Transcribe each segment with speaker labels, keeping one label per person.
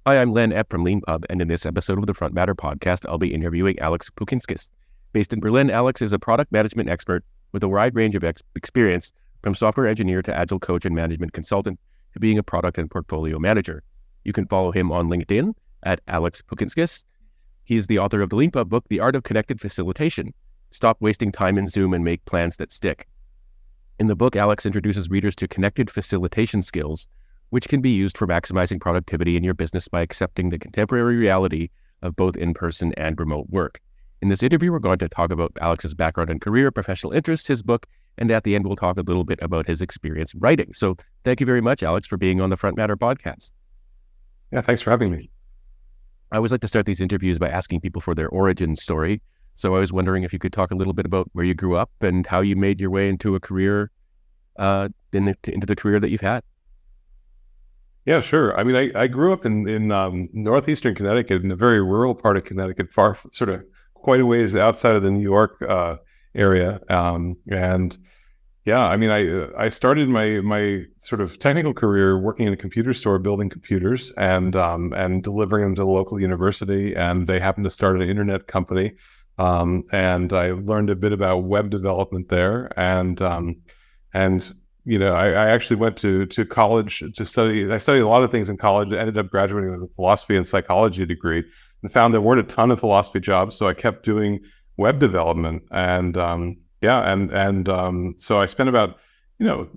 Speaker 1: Hi, I'm Leanpub from Leanpub, and in this episode of the Front Matter podcast, I'll be interviewing Alex Pukinskis. Based in Berlin, Alex is a product management expert with a wide range of experience, from software engineer to agile coach and management consultant to being a product and portfolio manager. You can follow him on LinkedIn at Alex Pukinskis. He's the author of the Leanpub book, The Art of Connected Facilitation. Stop wasting time in Zoom and make plans that stick. In the book, Alex introduces readers to connected facilitation skills, which can be used for maximizing productivity in your business by accepting the contemporary reality of both in-person and remote work. In this interview, we're going to talk about Alex's background and career, professional interests, his book, and at the end, we'll talk a little bit about his experience writing. So thank you very much, Alex, for being on the Front Matter podcast.
Speaker 2: Yeah, thanks for having me.
Speaker 1: I always like to start these interviews by asking people for their origin story. So I was wondering if you could talk a little bit about where you grew up and how you made your way into a career, into the career that you've had.
Speaker 2: Yeah, sure. I mean, I grew up in northeastern Connecticut, in a very rural part of Connecticut, far sort of quite a ways outside of the New York area. And yeah, I mean, I started my sort of technical career working in a computer store, building computers and delivering them to the local university. And they happened to start an internet company, and I learned a bit about web development there. And you know, I actually went to college to study. I studied a lot of things in college. I ended up graduating with a philosophy and psychology degree, and found there weren't a ton of philosophy jobs. So I kept doing web development, and so I spent about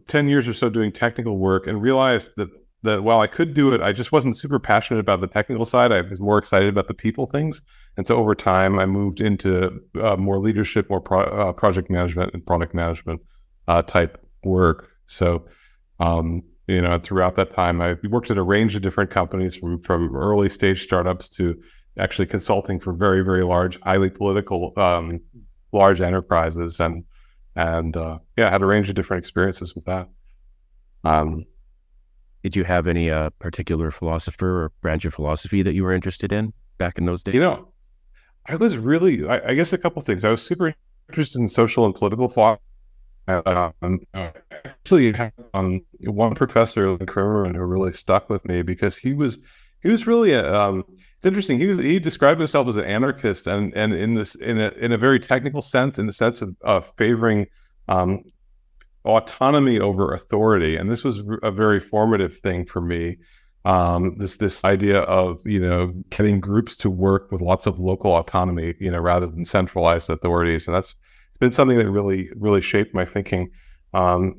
Speaker 2: 10 years or so doing technical work, and realized that while I could do it, I just wasn't super passionate about the technical side. I was more excited about the people things, and so over time I moved into more leadership, more project management and product management type work. So, throughout that time, I worked at a range of different companies, from early stage startups to actually consulting for very, very large, highly political, large enterprises, and had a range of different experiences with that.
Speaker 1: Did you have any particular philosopher or branch of philosophy that you were interested in back in those days?
Speaker 2: I was really, I guess, a couple of things. I was super interested in social and political philosophy. Actually had one professor in Crimean who really stuck with me, because he was really it's interesting. He described himself as an anarchist, and in a very technical sense, in the sense of favoring autonomy over authority. And this was a very formative thing for me. This idea of getting groups to work with lots of local autonomy, rather than centralized authorities, and it's been something that really shaped my thinking. So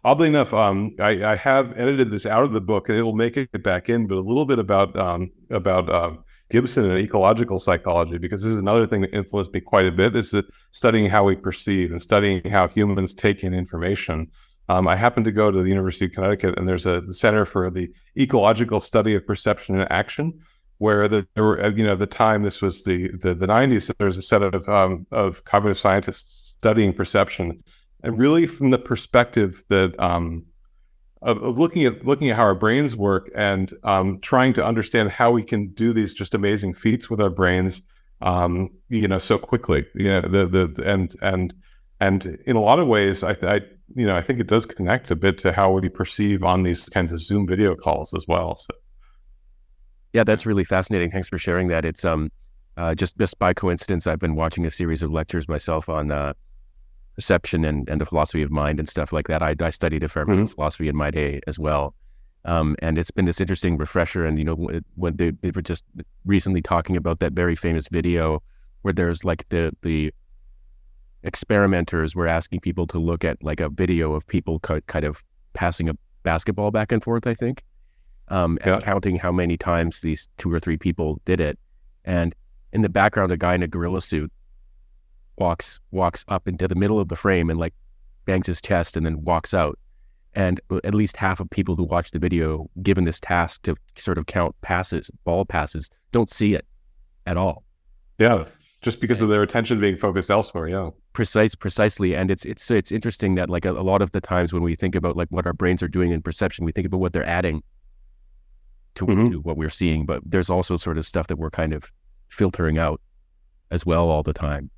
Speaker 2: oddly enough, I have edited this out of the book, and it'll make it back in, but a little bit about Gibson and ecological psychology, because this is another thing that influenced me quite a bit, is that studying how we perceive and studying how humans take in information. I happened to go to the University of Connecticut, and there's the Center for the Ecological Study of Perception and Action, where there were, at the time, this was the 90s, so there's a set of cognitive scientists studying perception, and really from the perspective that of looking at how our brains work, and trying to understand how we can do these just amazing feats with our brains, so quickly. And in a lot of ways, I think it does connect a bit to how we perceive on these kinds of Zoom video calls as well. So.
Speaker 1: Yeah, that's really fascinating. Thanks for sharing that. It's just by coincidence, I've been watching a series of lectures myself on perception and the philosophy of mind and stuff like that. I studied a fair bit of philosophy in my day as well, and it's been this interesting refresher. And when they were just recently talking about that very famous video where there's like the experimenters were asking people to look at like a video of people kind of passing a basketball back and forth, I think. And counting how many times these 2 or 3 people did it. And in the background, a guy in a gorilla suit walks up into the middle of the frame and like bangs his chest and then walks out. And at least half of people who watch the video, given this task to sort of count ball passes, don't see it at all.
Speaker 2: Yeah, just because of their attention being focused elsewhere. Yeah,
Speaker 1: precisely. And it's interesting that like a lot of the times when we think about like what our brains are doing in perception, we think about what they're adding to what we're seeing, but there's also sort of stuff that we're kind of filtering out as well all the time,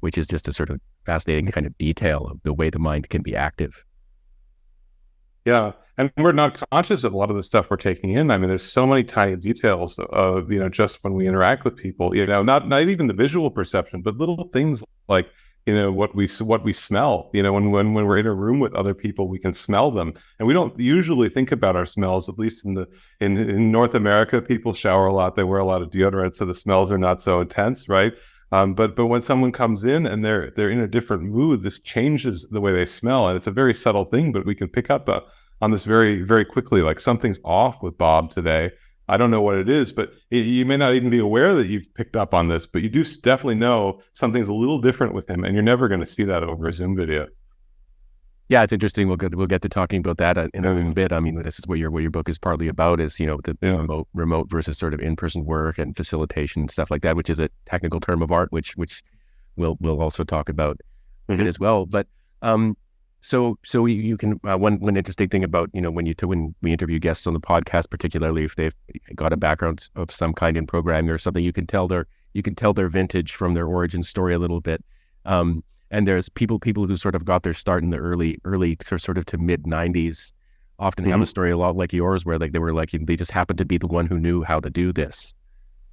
Speaker 1: which is just a sort of fascinating kind of detail of the way the mind can be active.
Speaker 2: Yeah, and we're not conscious of a lot of the stuff we're taking in. I mean, there's so many tiny details of, just when we interact with people, not even the visual perception, but little things like, what we smell. When we're in a room with other people, we can smell them, and we don't usually think about our smells. At least in North America, people shower a lot, they wear a lot of deodorant, so the smells are not so intense, right? But when someone comes in and they're in a different mood, this changes the way they smell, and it's a very subtle thing, but we can pick up on this very, very quickly. Like, something's off with Bob today. I don't know what it is, but you may not even be aware that you've picked up on this, but you do definitely know something's a little different with him, and you're never going to see that over a Zoom video.
Speaker 1: Yeah, it's interesting. We'll get to talking about that in a bit. I mean, this is what your book is partly about, is the remote versus sort of in-person work and facilitation and stuff like that, which is a technical term of art, which we'll also talk about a bit as well. But so you can one interesting thing about when we interview guests on the podcast, particularly if they've got a background of some kind in programming or something, you can tell their vintage from their origin story a little bit. And there's people who sort of got their start in the early sort of to mid 90s often have a story a lot like yours, where like they just happened to be the one who knew how to do this,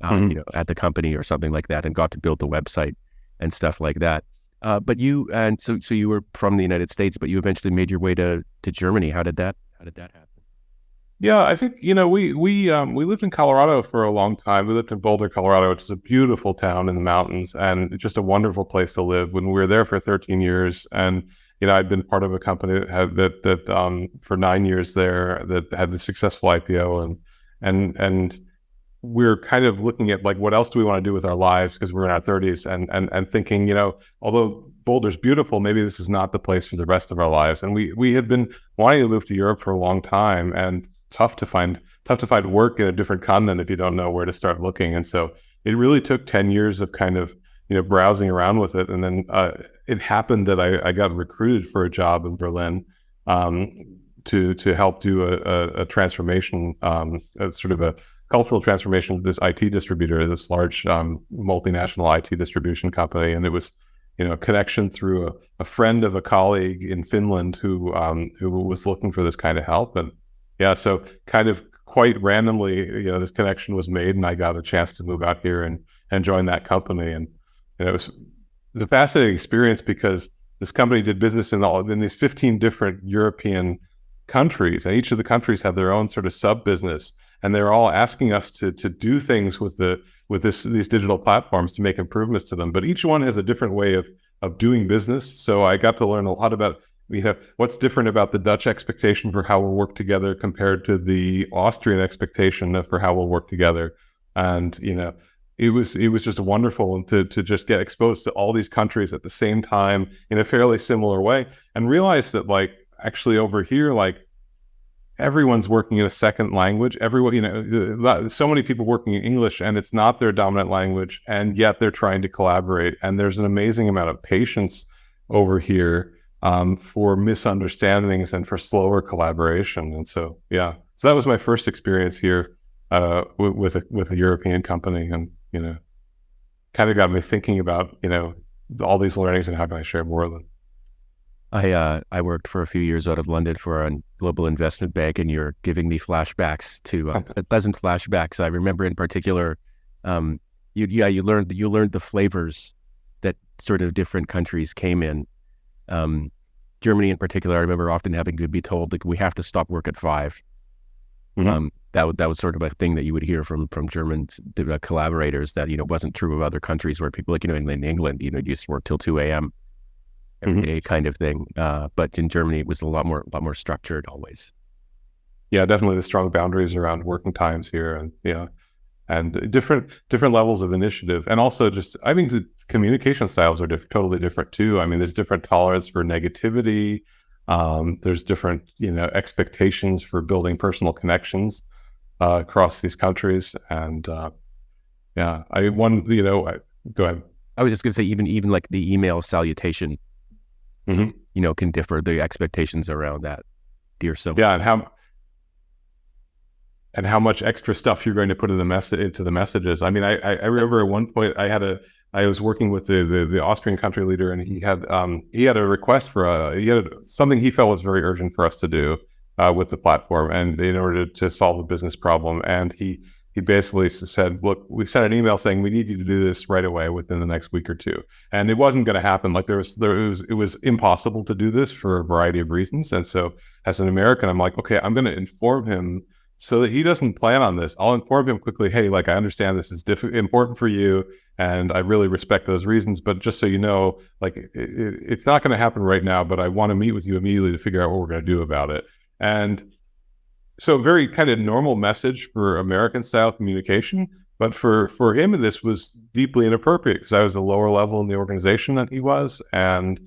Speaker 1: at the company or something like that, and got to build the website and stuff like that. But so you were from the United States, but you eventually made your way to Germany. How did that happen?
Speaker 2: Yeah, I think, we lived in Colorado for a long time. We lived in Boulder, Colorado, which is a beautiful town in the mountains, and just a wonderful place to live. When we were there for 13 years, and I'd been part of a company that had that for 9 years there, that had a successful IPO, and we're kind of looking at, like, what else do we want to do with our lives, because we're in our 30s, and thinking, although Boulder's beautiful, maybe this is not the place for the rest of our lives. And we had been wanting to move to Europe for a long time, and it's tough to find work in a different continent if you don't know where to start looking. And so it really took 10 years of kind of browsing around with it, and then it happened that I got recruited for a job in Berlin, to help do a transformation, sort of a cultural transformation of this IT distributor, this large multinational IT distribution company. And it was a connection through a friend of a colleague in Finland who was looking for this kind of help. And yeah, so kind of quite randomly, this connection was made, and I got a chance to move out here and join that company. And it was a fascinating experience, because this company did business in these 15 different European countries, and each of the countries had their own sort of sub business, and they're all asking us to do things with these digital platforms to make improvements to them. But each one has a different way of doing business. So I got to learn a lot about what's different about the Dutch expectation for how we'll work together compared to the Austrian expectation for how we'll work together. And it was just wonderful to just get exposed to all these countries at the same time in a fairly similar way, and realize that, like, actually over here, like, everyone's working in a second language. Everyone, so many people working in English, and it's not their dominant language, and yet they're trying to collaborate. And there's an amazing amount of patience over here for misunderstandings and for slower collaboration. And so, yeah, so that was my first experience here with a European company, and kind of got me thinking about all these learnings and how can I share more of them.
Speaker 1: I worked for a few years out of London for a global investment bank, and you're giving me flashbacks to pleasant flashbacks. I remember in particular, you learned the flavors that sort of different countries came in. Germany in particular, I remember often having to be told, like, we have to stop work at 5. That was sort of a thing that you would hear from German collaborators, that wasn't true of other countries, where people like in England used to work till 2 a.m. every day kind of thing. But in Germany, it was a lot more structured always.
Speaker 2: Yeah, definitely the strong boundaries around working times here, and different levels of initiative. And also just, I think the communication styles are totally different too. I mean, there's different tolerance for negativity. There's different, expectations for building personal connections across these countries. And go ahead.
Speaker 1: I was just going to say, even like the email salutation, can differ, the expectations around that. Dear so.
Speaker 2: Yeah, and how much extra stuff you're going to put in into the messages. I mean, I remember at one point I was working with the Austrian country leader, and he had a request for something he felt was very urgent for us to do. with the platform, and in order to solve a business problem. And he basically said, look, we sent an email saying we need you to do this right away within the next week or two. And it wasn't going to happen. Like it was impossible to do this for a variety of reasons. And so as an American, I'm like, okay, I'm going to inform him so that he doesn't plan on this. I'll inform him quickly. Hey, like, I understand this is important for you, and I really respect those reasons. But just so you know, like, it's not going to happen right now, but I want to meet with you immediately to figure out what we're going to do about it. And so very kind of normal message for American style communication. But for him, this was deeply inappropriate because I was a lower level in the organization than he was. And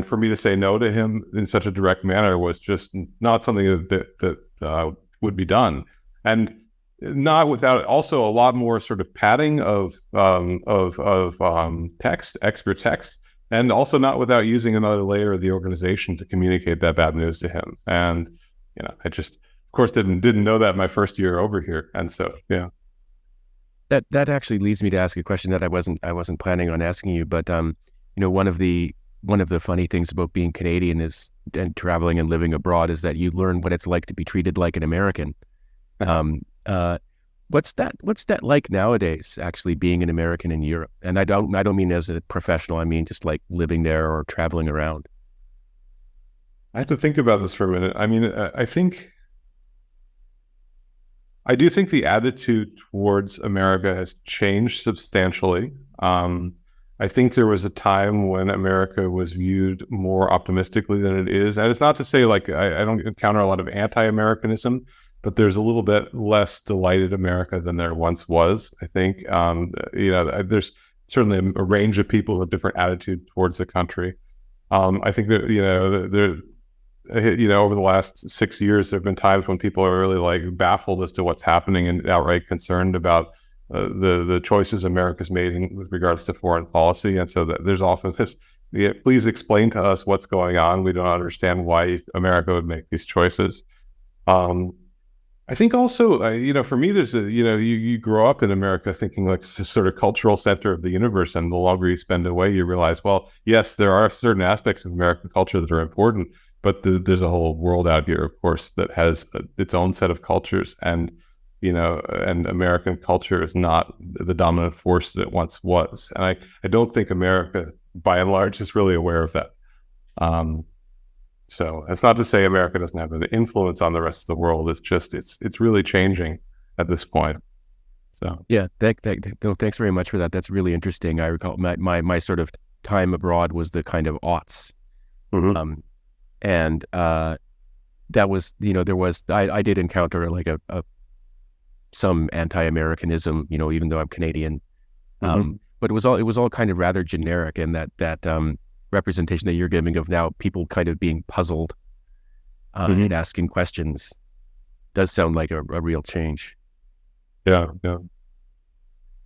Speaker 2: for me to say no to him in such a direct manner was just not something that would be done. And not without also a lot more sort of padding of text, extra text, and also not without using another layer of the organization to communicate that bad news to him. And I just, of course, didn't know that my first year over here. And so, yeah.
Speaker 1: That actually leads me to ask a question that I wasn't planning on asking you, but one of the funny things about being Canadian and traveling and living abroad is that you learn what it's like to be treated like an American. What's that like nowadays, actually being an American in Europe? And I don't mean as a professional, I mean just like living there or traveling around.
Speaker 2: I have to think about this for a minute. I mean, I do think the attitude towards America has changed substantially. I think there was a time when America was viewed more optimistically than it is. And it's not to say like I don't encounter a lot of anti-Americanism, but there's a little bit less delighted America than there once was. I think, there's certainly a range of people with different attitude towards the country. I think that, over the last 6 years, there have been times when people are really like baffled as to what's happening and outright concerned about the choices America's made with regards to foreign policy. And so there's often this, please explain to us what's going on. We don't understand why America would make these choices. I think also, for me, there's you grow up in America thinking like it's this sort of cultural center of the universe. And the longer you spend away, you realize, well, yes, there are certain aspects of American culture that are important, but there's a whole world out here, of course, that has its own set of cultures. And American culture is not the dominant force that it once was. And I don't think America, by and large, is really aware of that. So it's not to say America doesn't have an influence on the rest of the world. It's just, it's really changing at this point. So
Speaker 1: yeah, thanks very much for that. That's really interesting. I recall my sort of time abroad was the kind of aughts.
Speaker 2: Mm-hmm.
Speaker 1: That was, I did encounter like some anti-Americanism, even though I'm Canadian.
Speaker 2: Mm-hmm.
Speaker 1: But it was all kind of rather generic, and that representation that you're giving of now people kind of being puzzled and asking questions does sound like a real change.
Speaker 2: Yeah.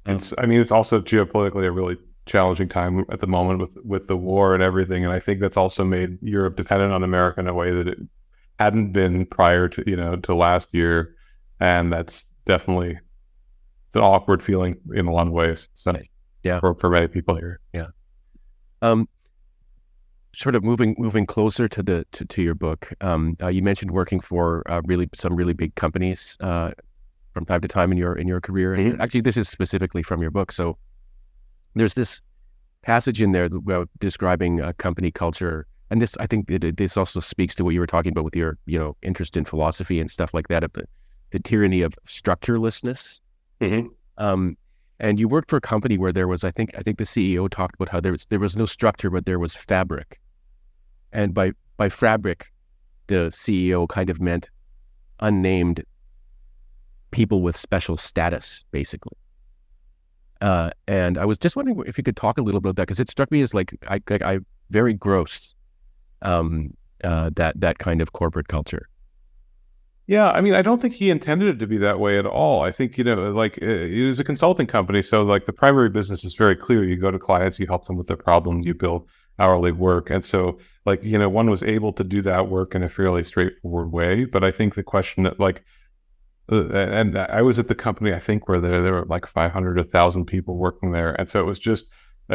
Speaker 2: It's also geopolitically a really challenging time at the moment with the war and everything. And I think that's also made Europe dependent on America in a way that it hadn't been prior to, to last year. And that's definitely, it's an awkward feeling in a lot of ways. So
Speaker 1: yeah,
Speaker 2: for many people here.
Speaker 1: Yeah. Sort of moving closer to your book. You mentioned working for some really big companies from time to time in your career.
Speaker 2: Mm-hmm.
Speaker 1: And actually, this is specifically from your book. So there's this passage in there about describing company culture, and this, I think, this also speaks to what you were talking about with your interest in philosophy and stuff like that, of the tyranny of structurelessness.
Speaker 2: Mm-hmm.
Speaker 1: And you worked for a company where there was, I think the CEO talked about how there was no structure, but there was fabric. And by fabric, the CEO kind of meant unnamed people with special status, basically. And I was just wondering if you could talk a little bit about that, because it struck me as like I very gross that kind of corporate culture.
Speaker 2: Yeah, I don't think he intended it to be that way at all. I think, like it was a consulting company. So like the primary business is very clear. You go to clients, you help them with their problem, you bill hourly work. And so like, one was able to do that work in a fairly straightforward way. But I think the question that like, and I was at the company, I think, where there were like 500, 1,000 people working there. And so it was just,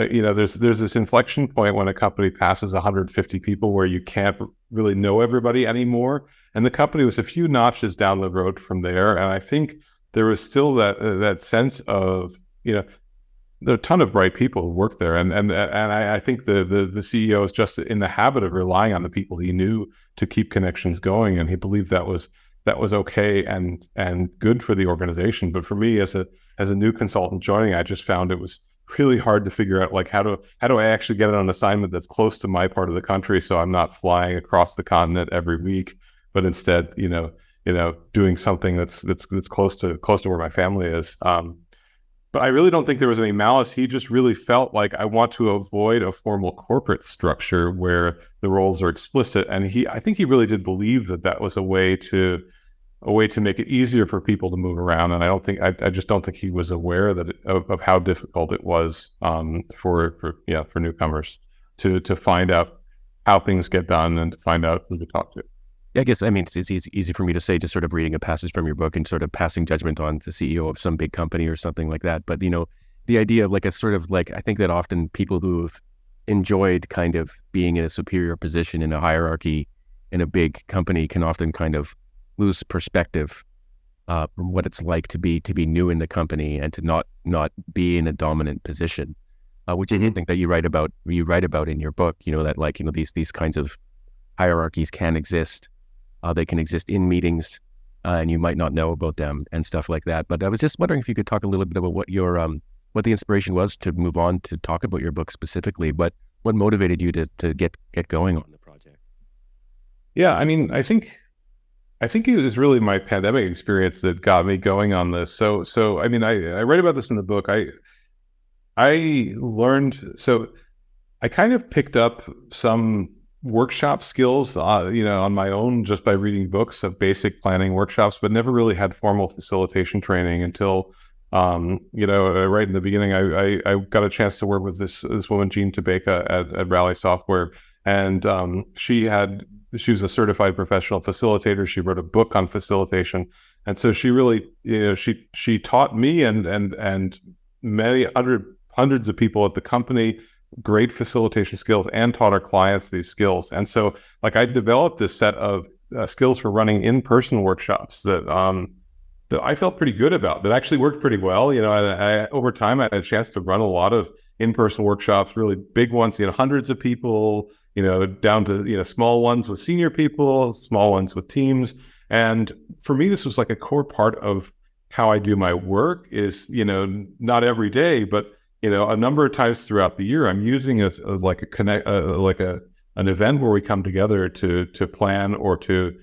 Speaker 2: there's this inflection point when a company passes 150 people where you can't really know everybody anymore. And the company was a few notches down the road from there. And I think there was still that sense of, there are a ton of bright people who work there, and I think the CEO is just in the habit of relying on the people he knew to keep connections going, and he believed that was okay and good for the organization. But for me, as a new consultant joining, I just found it was really hard to figure out, like, how do I actually get an assignment that's close to my part of the country, so I'm not flying across the continent every week, but instead, doing something that's close to where my family is. But I really don't think there was any malice. He just really felt like, I want to avoid a formal corporate structure where the roles are explicit. And I think he really did believe that was a way to make it easier for people to move around. And I just don't think he was aware of how difficult it was for newcomers to find out how things get done and to find out who to talk to.
Speaker 1: I guess, I mean, it's easy for me to say, just sort of reading a passage from your book and sort of passing judgment on the CEO of some big company or something like that. But, the idea of, like, a sort of, like, I think that often people who've enjoyed kind of being in a superior position in a hierarchy in a big company can often kind of lose perspective from what it's like to be new in the company and to not be in a dominant position, which is something that you write about in your book, that, like, these kinds of hierarchies can exist. They can exist in meetings, and you might not know about them and stuff like that. But I was just wondering if you could talk a little bit about what what the inspiration was to move on to talk about your book specifically. What motivated you to get going on the project?
Speaker 2: Yeah, I mean, I think it was really my pandemic experience that got me going on this. So I mean, I write about this in the book. I learned, so I kind of picked up some workshop skills, on my own, just by reading books of basic planning workshops, but never really had formal facilitation training until, right in the beginning, I got a chance to work with this woman, Jean Tabeka at Rally Software. And she was a certified professional facilitator. She wrote a book on facilitation. And so she really, she taught me and many hundreds of people at the company great facilitation skills, and taught our clients these skills. And so, like, I developed this set of skills for running in-person workshops that I felt pretty good about, that actually worked pretty well. Over time, I had a chance to run a lot of in-person workshops, really big ones, hundreds of people, down to, small ones with senior people, small ones with teams. And for me, this was like a core part of how I do my work is, not every day, but a number of times throughout the year, I'm using an event where we come together to plan or to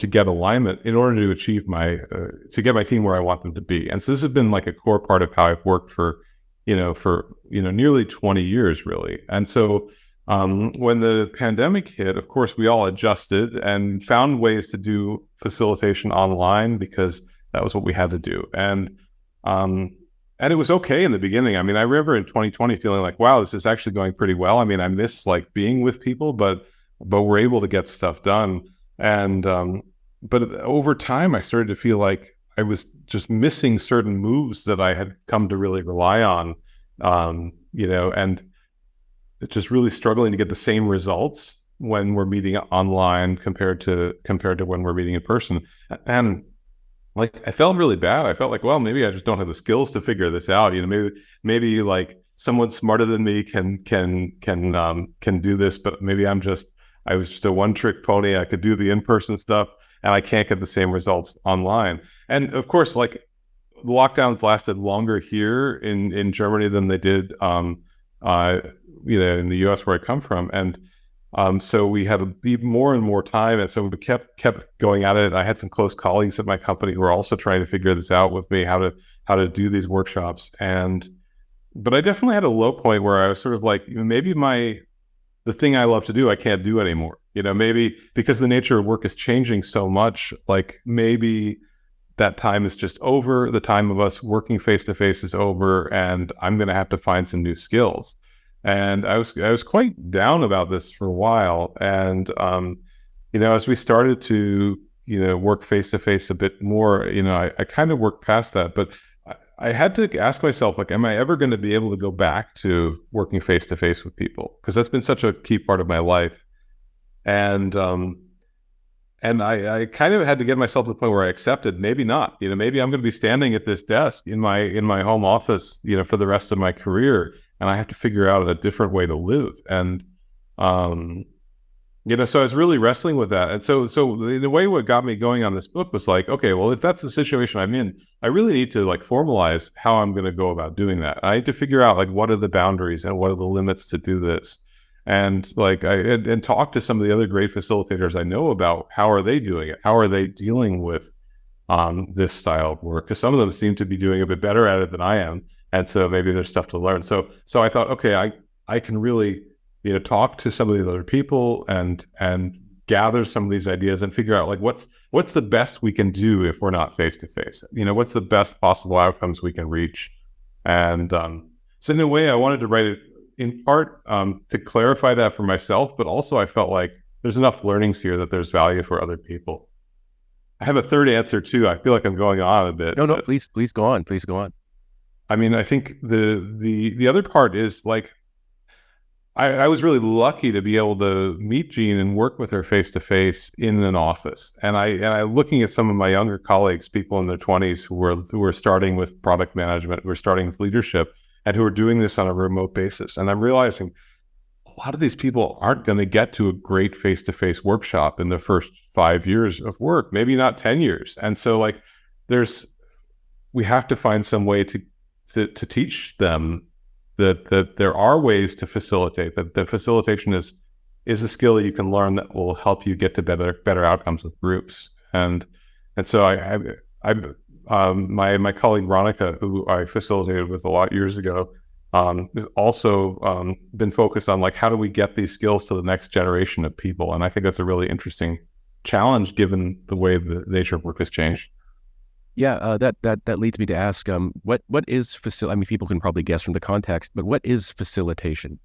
Speaker 2: get alignment in order to achieve to get my team where I want them to be. And so this has been like a core part of how I've worked for nearly 20 years, really. And so when the pandemic hit, of course, we all adjusted and found ways to do facilitation online because that was what we had to do. And it was okay in the beginning. I mean, I remember in 2020 feeling like, wow, this is actually going pretty well. I mean, I miss, like, being with people, but we're able to get stuff done. And but over time, I started to feel like I was just missing certain moves that I had come to really rely on, and just really struggling to get the same results when we're meeting online compared to when we're meeting in person. And, like, I felt really bad. I felt like, well, maybe I just don't have the skills to figure this out. Maybe like someone smarter than me can do this, but maybe I was just a one-trick pony. I could do the in-person stuff, and I can't get the same results online. And of course, like, the lockdowns lasted longer here in Germany than they did, in the U.S. where I come from, and so we had more and more time, and so we kept going at it. I had some close colleagues at my company who were also trying to figure this out with me, how to do these workshops. But I definitely had a low point where I was sort of like, maybe the thing I love to do, I can't do anymore. Maybe because the nature of work is changing so much, like, maybe that time is just over. The time of us working face to face is over, and I'm going to have to find some new skills. And I was quite down about this for a while. And, as we started to, work face to face a bit more, I kind of worked past that. But I had to ask myself, like, am I ever going to be able to go back to working face to face with people? Because that's been such a key part of my life. And I kind of had to get myself to the point where I accepted maybe not. Maybe I'm going to be standing at this desk in my home office, for the rest of my career, and I have to figure out a different way to live. And so I was really wrestling with that. And so in a way, what got me going on this book was like, okay, well, if that's the situation I'm in, I really need to like formalize how I'm going to go about doing that. I need to figure out like what are the boundaries and what are the limits to do this. And like and talk to some of the other great facilitators I know about how are they doing it? How are they dealing with this style of work? Because some of them seem to be doing a bit better at it than I am. And so maybe there's stuff to learn. So I thought, okay, I can really talk to some of these other people and gather some of these ideas and figure out like what's the best we can do if we're not face to face. What's the best possible outcomes we can reach. And so in a way, I wanted to write it in part to clarify that for myself, but also I felt like there's enough learnings here that there's value for other people. I have a third answer too. I feel like I'm going on a bit.
Speaker 1: No, please go on. Please go on.
Speaker 2: I mean, I think the other part is like, I was really lucky to be able to meet Jean and work with her face to face in an office. And I looking at some of my younger colleagues, people in their 20s who were starting with product management, who were starting with leadership, and who are doing this on a remote basis. And I'm realizing a lot of these people aren't going to get to a great face to face workshop in the first 5 years of work, maybe not 10 years. And so like we have to find some way to teach them that there are ways to facilitate, that the facilitation is a skill that you can learn that will help you get to better outcomes with groups. And so my colleague Veronica, who I facilitated with a lot years ago, has also been focused on like how do we get these skills to the next generation of people. And I think that's a really interesting challenge given the way the nature of work has changed.
Speaker 1: Yeah, that leads me to ask, what is I mean, people can probably guess from the context, but what is facilitation?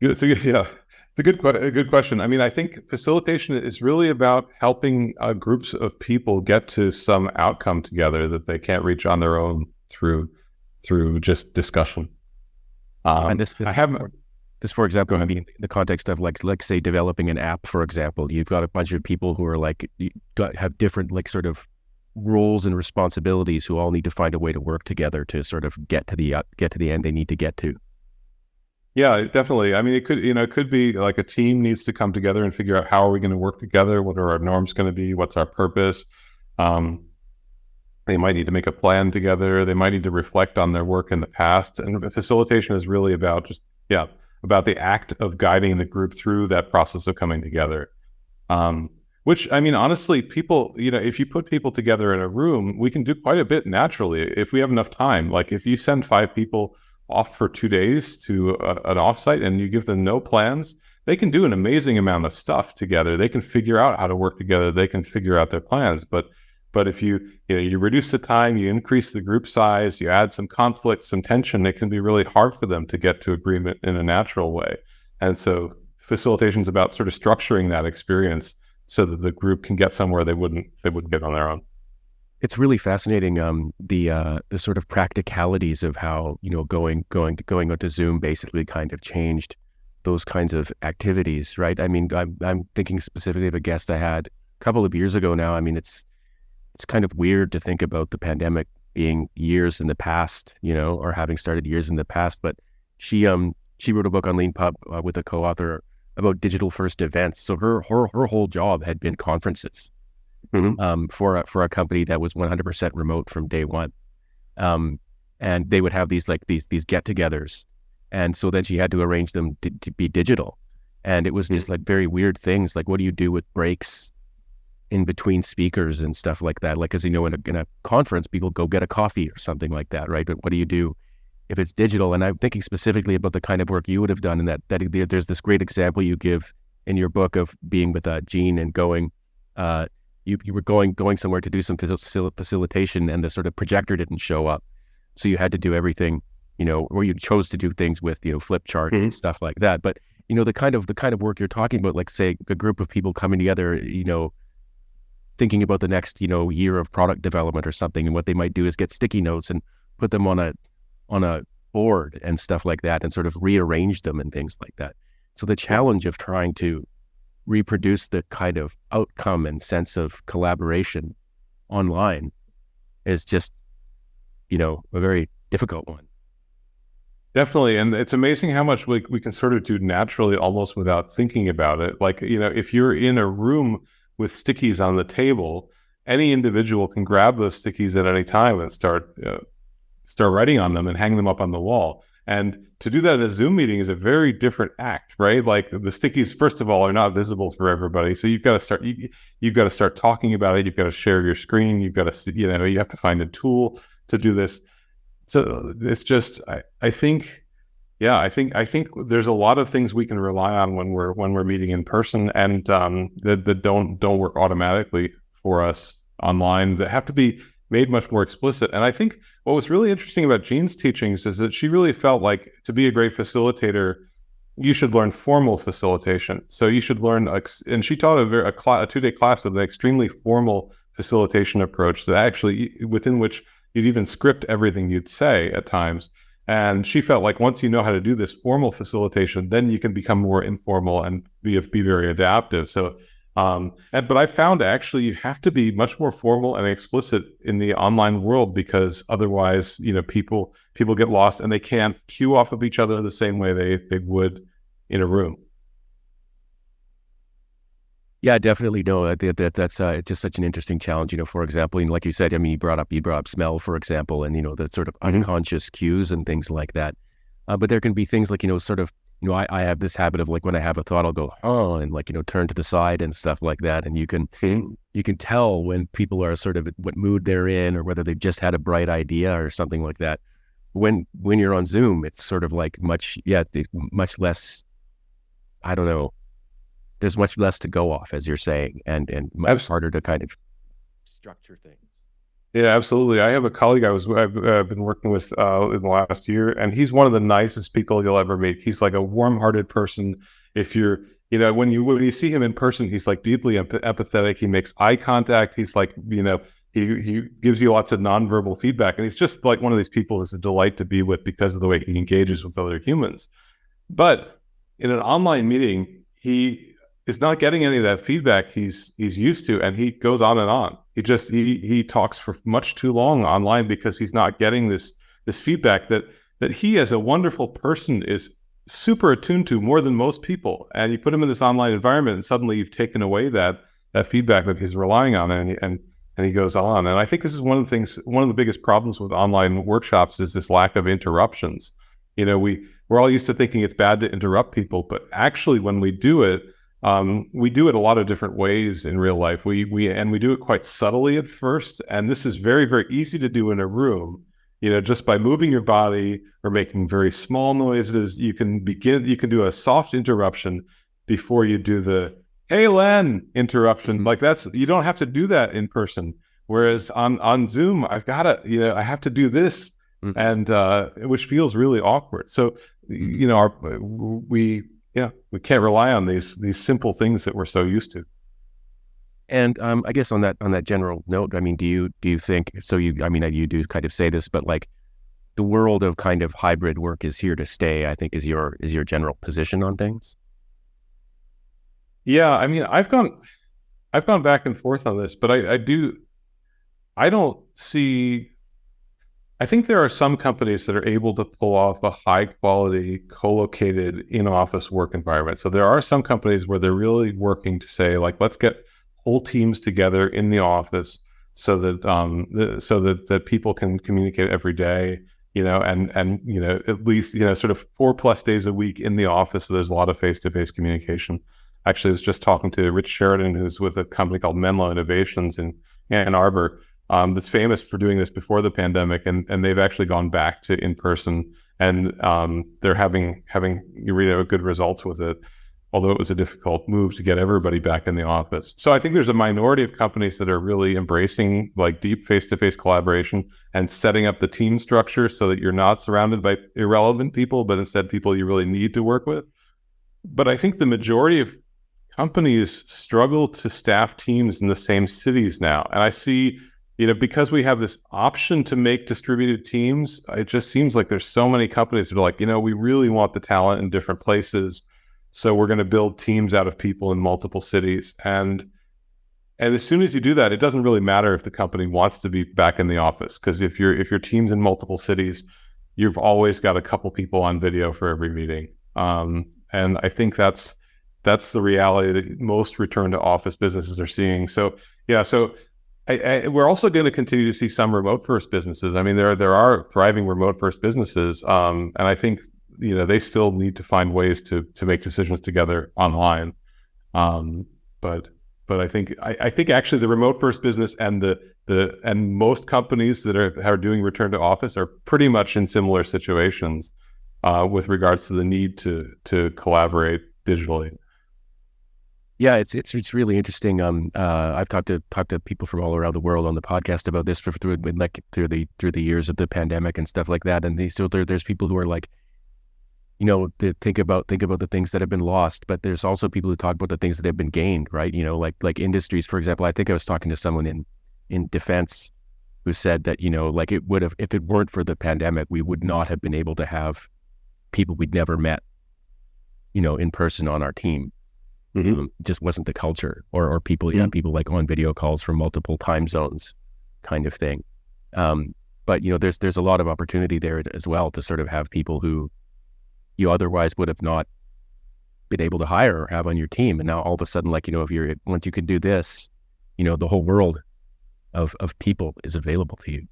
Speaker 2: It's a good question. I mean, I think facilitation is really about helping groups of people get to some outcome together that they can't reach on their own through just discussion.
Speaker 1: And this, for example, I mean, the context of like say developing an app, for example, you've got a bunch of people who are like have different like sort of roles and responsibilities who all need to find a way to work together to sort of get to the end they need to get to.
Speaker 2: Yeah, definitely. I mean, it could be like a team needs to come together and figure out how are we going to work together? What are our norms going to be? What's our purpose? They might need to make a plan together. They might need to reflect on their work in the past. And facilitation is really about about the act of guiding the group through that process of coming together. Which, I mean, honestly, people, if you put people together in a room, we can do quite a bit naturally if we have enough time. Like if you send 5 people off for 2 days to an offsite and you give them no plans, they can do an amazing amount of stuff together. They can figure out how to work together. They can figure out their plans. But if you reduce the time, you increase the group size, you add some conflict, some tension, it can be really hard for them to get to agreement in a natural way. And so facilitation is about sort of structuring that experience so that the group can get somewhere they wouldn't get on their own.
Speaker 1: It's really fascinating, the sort of practicalities of how going onto Zoom basically kind of changed those kinds of activities, right? I mean, I'm thinking specifically of a guest I had a couple of years ago now. I mean, it's kind of weird to think about the pandemic being years in the past, or having started years in the past. But she wrote a book on Leanpub with a co-author about digital first events. So her whole job had been conferences. Mm-hmm. For a company that was 100% remote from day one, and they would have these get-togethers, and so then she had to arrange them to be digital, and it was just like very weird things, like what do you do with breaks in between speakers and stuff like that? Like, as in a conference, people go get a coffee or something like that, right? But what do you do if it's digital? And I'm thinking specifically about the kind of work you would have done, and that there's this great example you give in your book of being with Jean and going. You were going somewhere to do some facilitation, and the sort of projector didn't show up, so you had to do everything, or you chose to do things with flip charts and stuff like that. But the kind of work you're talking about, like say a group of people coming together, thinking about the next, year of product development or something. And what they might do is get sticky notes and put them on a board and stuff like that, and sort of rearrange them and things like that. So the challenge of trying to reproduce the kind of outcome and sense of collaboration online is just, a very difficult one.
Speaker 2: Definitely. And it's amazing how much we can sort of do naturally almost without thinking about it. Like, if you're in a room with stickies on the table, any individual can grab those stickies at any time and start writing on them and hang them up on the wall. And to do that in a Zoom meeting is a very different act, right? Like the stickies, first of all, are not visible for everybody. So you've got to start talking about it. You've got to share your screen. You've got to, you have to find a tool to do this. So it's just, I think there's a lot of things we can rely on when we're meeting in person, and that don't work automatically for us online, that have to be made much more explicit. And I think what was really interesting about Jean's teachings is that she really felt like, to be a great facilitator, you should learn formal facilitation. So you should learn, and she taught a 2-day class with an extremely formal facilitation approach that actually, within which you'd even script everything you'd say at times. And she felt like once you know how to do this formal facilitation, then you can become more informal and be very adaptive. So, but I found actually you have to be much more formal and explicit in the online world, because otherwise, people get lost and they can't cue off of each other the same way they would in a room.
Speaker 1: Yeah, definitely. No, that's it's just such an interesting challenge. For example, and like you said, I mean, you brought up smell, for example, and the sort of unconscious cues and things like that. But there can be things like sort of I have this habit of, like, when I have a thought, I'll go, oh, and like turn to the side and stuff like that, and you can tell when people are sort of what mood they're in, or whether they've just had a bright idea or something like that. When you're on Zoom, it's sort of like much less. I don't know. There's much less to go off, as you're saying, and much harder to kind of structure things.
Speaker 2: Yeah, absolutely. I have a colleague I've been working with in the last year, and he's one of the nicest people you'll ever meet. He's like a warm-hearted person. If you're, when you see him in person, he's like deeply empathetic. He makes eye contact. He's like, he gives you lots of nonverbal feedback, and he's just like one of these people who's a delight to be with because of the way he engages with other humans. But in an online meeting, he is not getting any of that feedback he's used to, and he goes on and on. He talks for much too long online because he's not getting this feedback that he, as a wonderful person, is super attuned to more than most people. And you put him in this online environment, and suddenly you've taken away that feedback that he's relying on, and he goes on. And I think this is one of the biggest problems with online workshops is this lack of interruptions. We're all used to thinking it's bad to interrupt people, but actually when we do it a lot of different ways in real life. We do it quite subtly at first, and this is very, very easy to do in a room. Just by moving your body or making very small noises, you can do a soft interruption before you do the "Hey Len" interruption. Like you don't have to do that in person. Whereas on Zoom, I have to do this, and which feels really awkward. So we can't rely on these simple things that we're so used to.
Speaker 1: And I guess on that general note, I mean, do you think so? You do kind of say this, but like the world of kind of hybrid work is here to stay, I think is your general position on things.
Speaker 2: Yeah, I mean, I've gone back and forth on this, but I don't see. I think there are some companies that are able to pull off a high quality co-located in-office work environment. So there are some companies where they're really working to say, like, let's get whole teams together in the office so that that people can communicate every day, and at least sort of 4+ days a week in the office. So there's a lot of face-to-face communication. Actually, I was just talking to Rich Sheridan, who's with a company called Menlo Innovations in Ann Arbor. That's famous for doing this before the pandemic, and they've actually gone back to in person, and they're having good results with it. Although it was a difficult move to get everybody back in the office. So I think there's a minority of companies that are really embracing like deep face-to-face collaboration and setting up the team structure so that you're not surrounded by irrelevant people, but instead people you really need to work with. But I think the majority of companies struggle to staff teams in the same cities now. And I see, because we have this option to make distributed teams, it just seems like there's so many companies that are like, we really want the talent in different places. So we're going to build teams out of people in multiple cities. And as soon as you do that, it doesn't really matter if the company wants to be back in the office, because if your team's in multiple cities, you've always got a couple people on video for every meeting. And I think that's the reality that most return to office businesses are seeing. So we're also going to continue to see some remote first businesses. I mean, there are thriving remote first businesses, and I think they still need to find ways to make decisions together online. But I think actually the remote first business and and most companies that are doing return to office are pretty much in similar situations with regards to the need to collaborate digitally.
Speaker 1: Yeah, it's really interesting. I've talked to people from all around the world on the podcast about this through the years of the pandemic and stuff like that. And there's people who are like, to think about the things that have been lost, but there's also people who talk about the things that have been gained, right? Like industries, for example. I think I was talking to someone in defense who said that like it would have, if it weren't for the pandemic, we would not have been able to have people we'd never met, in person on our team.
Speaker 2: Mm-hmm.
Speaker 1: Just wasn't the culture, or people, people like on video calls from multiple time zones, kind of thing. But there's a lot of opportunity there as well to sort of have people who you otherwise would have not been able to hire or have on your team, and now all of a sudden, like once you can do this, the whole world of people is available to you.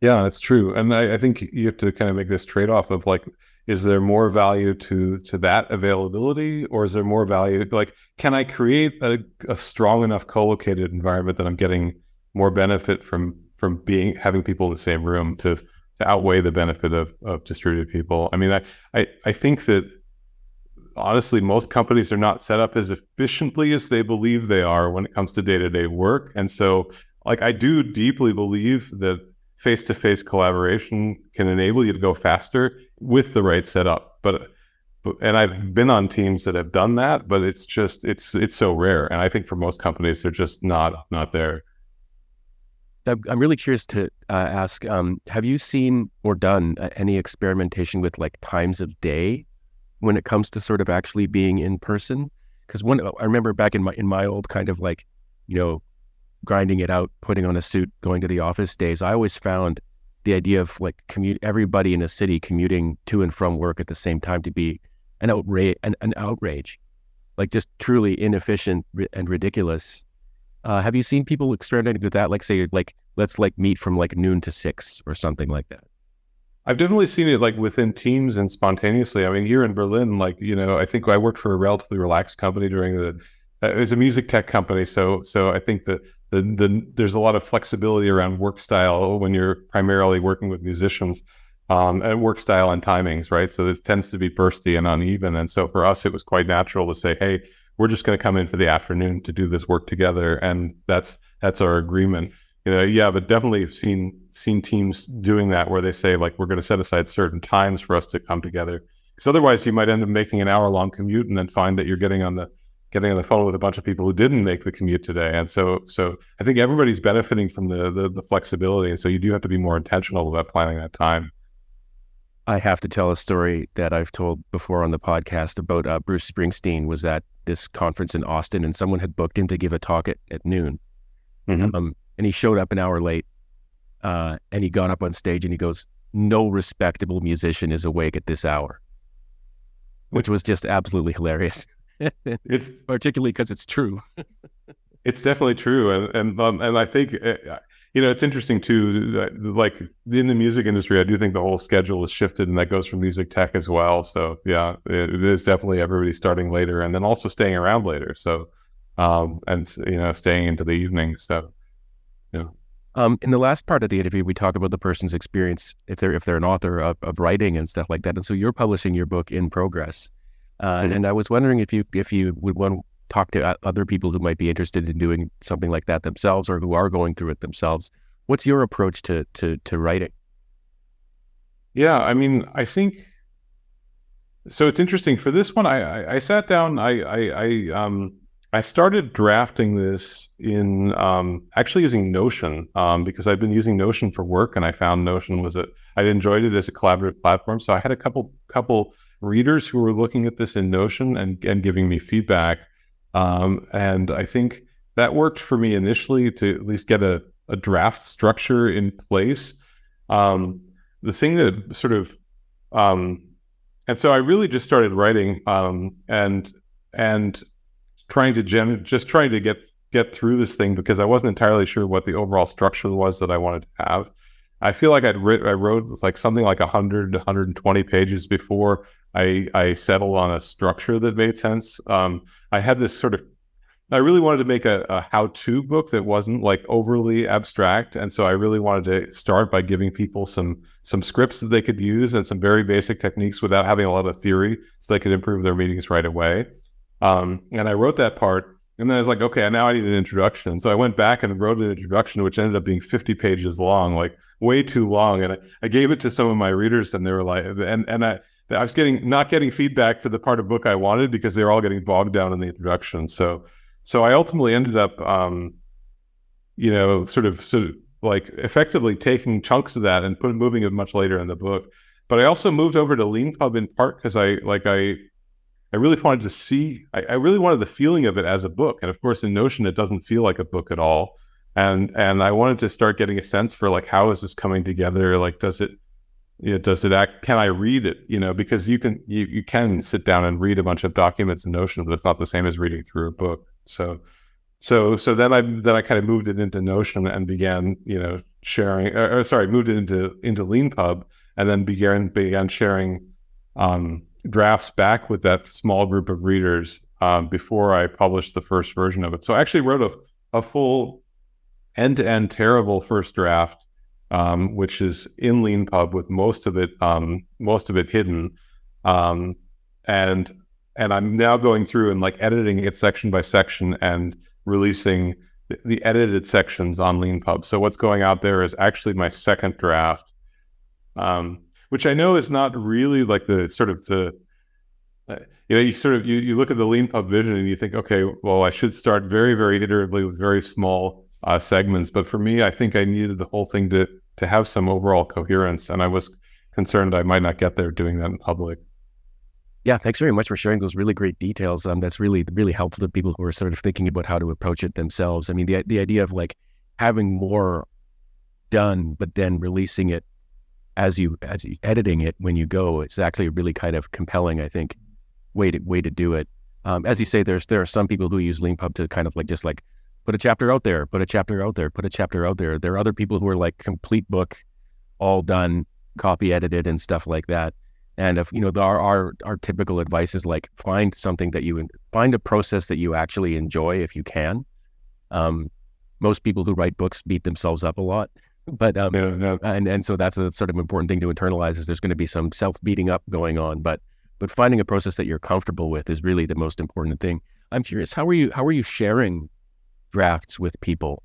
Speaker 2: Yeah, that's true. And I think you have to kind of make this trade-off of like, is there more value to that availability, or is there more value, like, can I create a strong enough co-located environment that I'm getting more benefit from having people in the same room to outweigh the benefit of distributed people? I mean, I think that honestly, most companies are not set up as efficiently as they believe they are when it comes to day-to-day work. And so, like, I do deeply believe that face-to-face collaboration can enable you to go faster with the right setup. But and I've been on teams that have done that, but it's so rare. And I think for most companies, they're just not there.
Speaker 1: I'm really curious to ask, have you seen or done any experimentation with like times of day when it comes to sort of actually being in person? Because I remember back in my old kind of like, grinding it out, putting on a suit, going to the office days, I always found the idea of like everybody in a city commuting to and from work at the same time to be an outrage, like just truly inefficient and ridiculous. Have you seen people experimenting with that? Like say, like, let's like meet from like noon to 6 or something like that.
Speaker 2: I've definitely seen it like within teams and spontaneously. I mean, here in Berlin, like, I think I worked for a relatively relaxed company during it was a music tech company. So I think that there's a lot of flexibility around work style when you're primarily working with musicians, and work style and timings, right? So this tends to be bursty and uneven. And so for us, it was quite natural to say, hey, we're just going to come in for the afternoon to do this work together. And that's our agreement. But definitely seen teams doing that where they say, like, we're going to set aside certain times for us to come together. Because otherwise you might end up making an hour-long commute and then find that you're getting on the phone with a bunch of people who didn't make the commute today. And so I think everybody's benefiting from the flexibility. And so you do have to be more intentional about planning that time.
Speaker 1: I have to tell a story that I've told before on the podcast about Bruce Springsteen was at this conference in Austin, and someone had booked him to give a talk at noon.
Speaker 2: Mm-hmm.
Speaker 1: And he showed up an hour late, and he got up on stage and he goes, "No respectable musician is awake at this hour," which was just absolutely hilarious. It's particularly because it's true.
Speaker 2: It's definitely true. And I think, it's interesting too, like in the music industry, I do think the whole schedule has shifted, and that goes for music tech as well. So yeah, it is definitely everybody starting later and then also staying around later. So, and staying into the evening. So, yeah.
Speaker 1: In the last part of the interview, we talk about the person's experience, if they're an author of writing and stuff like that. And so you're publishing your book in progress. And I was wondering if you would want to talk to other people who might be interested in doing something like that themselves, or who are going through it themselves. What's your approach to writing?
Speaker 2: Yeah, I mean, I think So it's interesting for this one. I sat down. I started drafting this in actually using Notion because I've been using Notion for work, and I found Notion was I enjoyed it as a collaborative platform. So I had a couple readers who were looking at this in Notion and giving me feedback, and I think that worked for me initially to at least get a draft structure in place. The thing that sort of and so I really just started writing and trying to trying to get through this thing because I wasn't entirely sure what the overall structure was that I wanted to have. I feel like I wrote like something like 100 to 120 pages before I settled on a structure that made sense. I had this sort of I really wanted to make a how-to book that wasn't like overly abstract, and so I really wanted to start by giving people some scripts that they could use and some very basic techniques without having a lot of theory, so they could improve their meetings right away. And I wrote that part, and then I was like, okay, now I need an introduction. So I went back and wrote an introduction, which ended up being 50 pages long, like way too long. And I gave it to some of my readers, and they were like, and I was not getting feedback for the part of the book I wanted because they were all getting bogged down in the introduction. So I ultimately ended up, sort of like effectively taking chunks of that and moving it much later in the book. But I also moved over to Leanpub in part because I really wanted to see, I really wanted the feeling of it as a book. And of course, in Notion, it doesn't feel like a book at all. And I wanted to start getting a sense for like, how is this coming together? Like, does it act, can I read it? Because you can sit down and read a bunch of documents in Notion, but it's not the same as reading through a book. So then I kind of moved it into Notion and began, sharing, moved it into Leanpub and then began sharing, drafts back with that small group of readers, before I published the first version of it. So I actually wrote a full end-to-end Terrible first draft, which is in Leanpub with most of it hidden. And I'm now going through and like editing it section by section and releasing the edited sections on Leanpub. So what's going out there is actually my second draft, which I know is not really like the sort of you look at the Leanpub vision and you think, okay, well, I should start very, very iteratively with very small segments. But for me, I think I needed the whole thing to have some overall coherence, and I was concerned I might not get there doing that in public.
Speaker 1: Yeah, thanks very much for sharing those really great details. That's really, really helpful to people who are sort of thinking about how to approach it themselves. I mean, the idea of like having more done, but then releasing it as you editing it when you go, it's actually a really kind of compelling, I think, way to do it. As you say, there are some people who use Leanpub to kind of like just like put a chapter out there, put a chapter out there, put a chapter out there. There are other people who are like complete book, all done, copy edited and stuff like that. And if our typical advice is like find a process that you actually enjoy if you can. Most people who write books beat themselves up a lot, but and so that's a sort of important thing to internalize is there's going to be some self beating up going on, but finding a process that you're comfortable with is really the most important thing. I'm curious, how are you sharing drafts with people?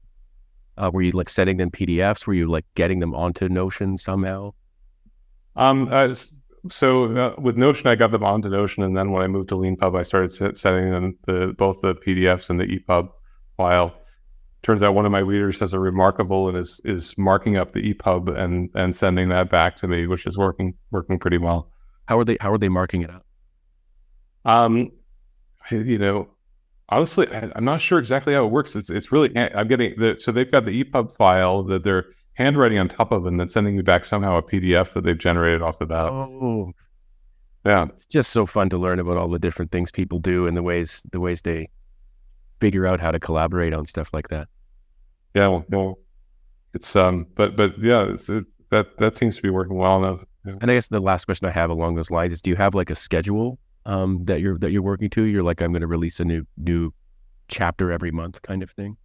Speaker 1: Were you like sending them PDFs? Were you like getting them onto Notion somehow?
Speaker 2: So with Notion, I got them onto Notion, and then when I moved to Leanpub, I started sending them both the PDFs and the EPUB file. Turns out one of my readers has a remarkable and is marking up the EPUB and sending that back to me, which is working pretty well.
Speaker 1: How are they marking it up?
Speaker 2: Honestly, I'm not sure exactly how it works. It's really I'm getting so they've got the EPUB file that they're handwriting on top of it and then sending me back somehow a PDF that they've generated off the bat.
Speaker 1: Oh,
Speaker 2: yeah.
Speaker 1: It's just so fun to learn about all the different things people do and the ways they figure out how to collaborate on stuff like that.
Speaker 2: Yeah, well, it's but yeah, it's that seems to be working well enough. Yeah.
Speaker 1: And I guess the last question I have along those lines is, do you have like a schedule that you're working to? You're like, I'm going to release a new chapter every month kind of thing?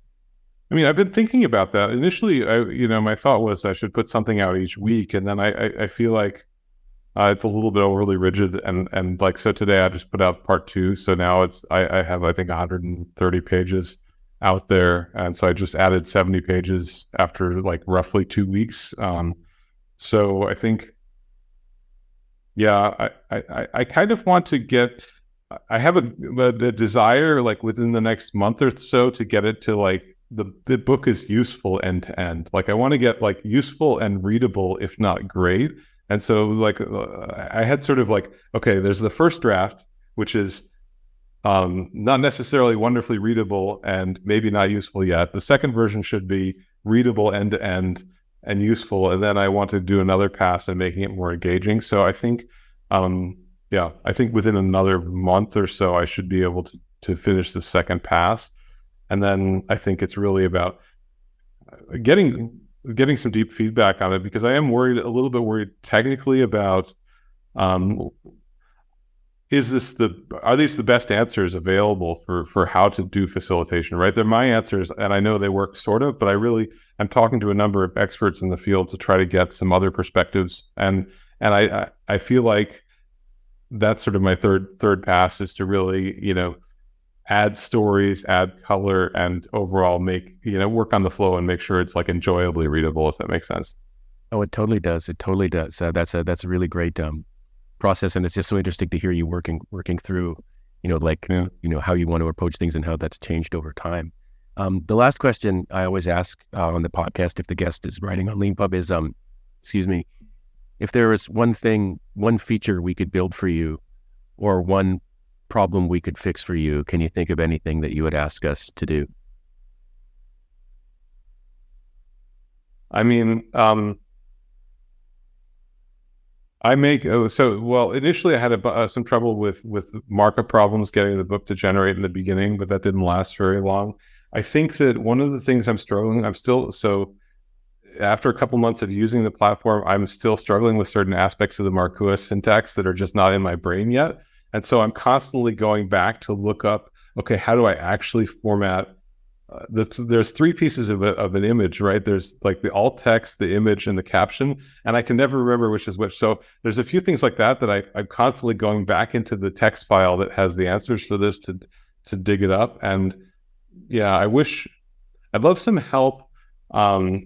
Speaker 2: I mean, I've been thinking about that. Initially, my thought was I should put something out each week, and then I feel like it's a little bit overly rigid, and like so today I just put out part 2, so now I have I think 130 pages out there, and so I just added 70 pages after like roughly 2 weeks. So I think Yeah, I kind of want to get. I have a desire, like within the next month or so, to get it to like the book is useful end to end. Like I want to get like useful and readable, if not great. And so like I had sort of like, okay, there's the first draft, which is not necessarily wonderfully readable and maybe not useful yet. The second version should be readable end to end and useful. And then I want to do another pass and making it more engaging. So I think, yeah, I think within another month or so, I should be able to finish the second pass. And then I think it's really about getting some deep feedback on it, because I am worried, a little bit worried technically about, um, are these the best answers available for how to do facilitation, right? They're my answers, and I know they work sort of, but I'm talking to a number of experts in the field to try to get some other perspectives. And I feel like that's sort of my third pass, is to really, add stories, add color, and overall work on the flow and make sure it's like enjoyably readable, if that makes sense.
Speaker 1: Oh, it totally does. It totally does. That's a really great process, and it's just so interesting to hear you working through, how you want to approach things and how that's changed over time. The last question I always ask on the podcast, if the guest is writing on Leanpub, is excuse me, if there was one feature we could build for you, or one problem we could fix for you, can you think of anything that you would ask us to do?
Speaker 2: I mean, initially I had some trouble with markup problems getting the book to generate in the beginning, but that didn't last very long. I think that one of the things after a couple months of using the platform, I'm still struggling with certain aspects of the Marquis syntax that are just not in my brain yet. And so I'm constantly going back to look up, okay, how do I actually format? There's three pieces of an image, right? There's like the alt text, the image, and the caption, and I can never remember which is which. So there's a few things like that I'm constantly going back into the text file that has the answers for this to dig it up. And yeah, I'd love some help. I'd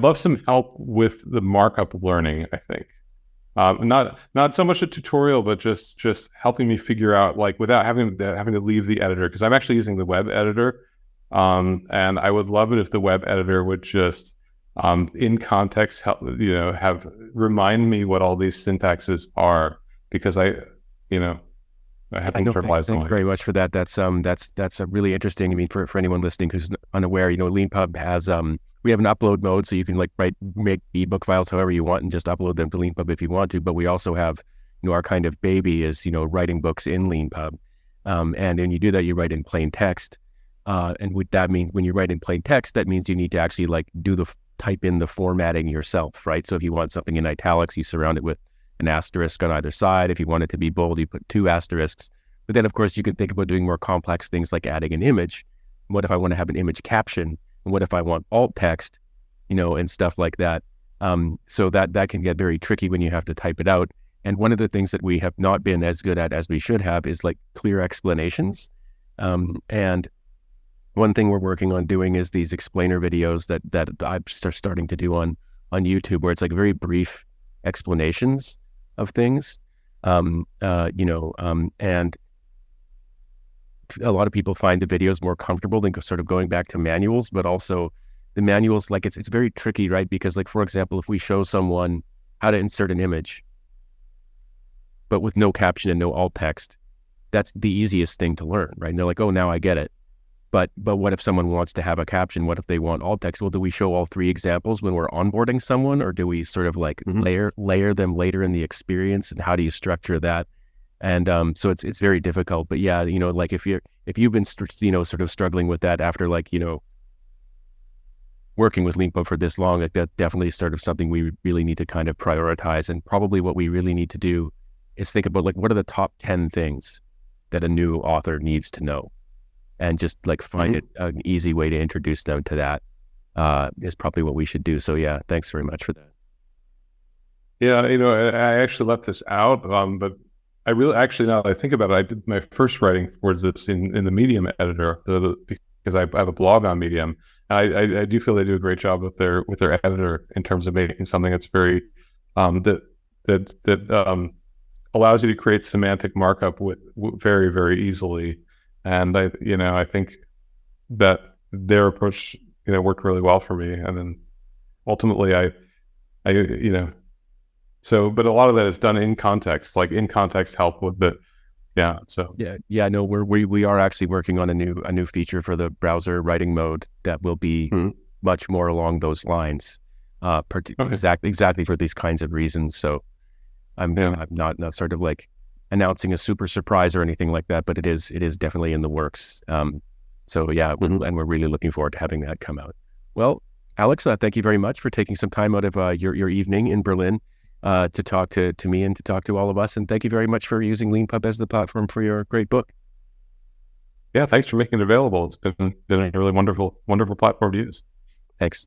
Speaker 2: love some help with the markup learning, I think. Not so much a tutorial, but just helping me figure out, like, without having to leave the editor, because I'm actually using the web editor, and I would love it if the web editor would just, in context, help remind me what all these syntaxes are, because I haven't internalized them.
Speaker 1: Thanks very much for that. That's a really interesting. I mean, for anyone listening who's unaware, Leanpub has we have an upload mode, so you can make ebook files however you want and just upload them to Leanpub if you want to. But we also have, our kind of baby is, writing books in Leanpub. And when you do that, you write in plain text. And what that means, when you write in plain text, that means you need to actually type in the formatting yourself, right? So if you want something in italics, you surround it with an asterisk on either side. If you want it to be bold, you put 2 asterisks. But then, of course, you can think about doing more complex things like adding an image. What if I want to have an image caption? And what if I want alt text, and stuff like that? So that can get very tricky when you have to type it out. And one of the things that we have not been as good at as we should have is clear explanations. And one thing we're working on doing is these explainer videos that I'm starting to do on YouTube, where it's very brief explanations of things. And a lot of people find the videos more comfortable than sort of going back to manuals, but also the manuals, it's very tricky, right? Because for example, if we show someone how to insert an image, but with no caption and no alt text, that's the easiest thing to learn, right? And they're like, oh, now I get it. But what if someone wants to have a caption? What if they want alt text? Well, do we show all 3 examples when we're onboarding someone, or do we sort of layer them later in the experience? And how do you structure that? And so it's very difficult. But yeah, if you've been sort of struggling with that after working with Leanpub for this long, that definitely is sort of something we really need to kind of prioritize. And probably what we really need to do is think about what are the top 10 things that a new author needs to know, and just find it an easy way to introduce them to that is probably what we should do. So yeah, thanks very much for that.
Speaker 2: Yeah, I actually left this out, but I really, actually, now that I think about it, I did my first writing towards this in the Medium editor, because I have a blog on Medium, and I do feel they do a great job with their editor in terms of making something that's very that that allows you to create semantic markup very, very easily. And I think that their approach, worked really well for me. And then ultimately but a lot of that is done in context, like in context help with the, yeah. So
Speaker 1: yeah, no, we are actually working on a new feature for the browser writing mode that will be much more along those lines, exactly for these kinds of reasons. So I'm not sort of like announcing a super surprise or anything like that, but it is definitely in the works. So yeah, and we're really looking forward to having that come out. Well, Alex, thank you very much for taking some time out of your evening in Berlin to talk to me and to talk to all of us. And thank you very much for using Leanpub as the platform for your great book.
Speaker 2: Yeah, thanks for making it available. It's been a really wonderful platform to use.
Speaker 1: Thanks.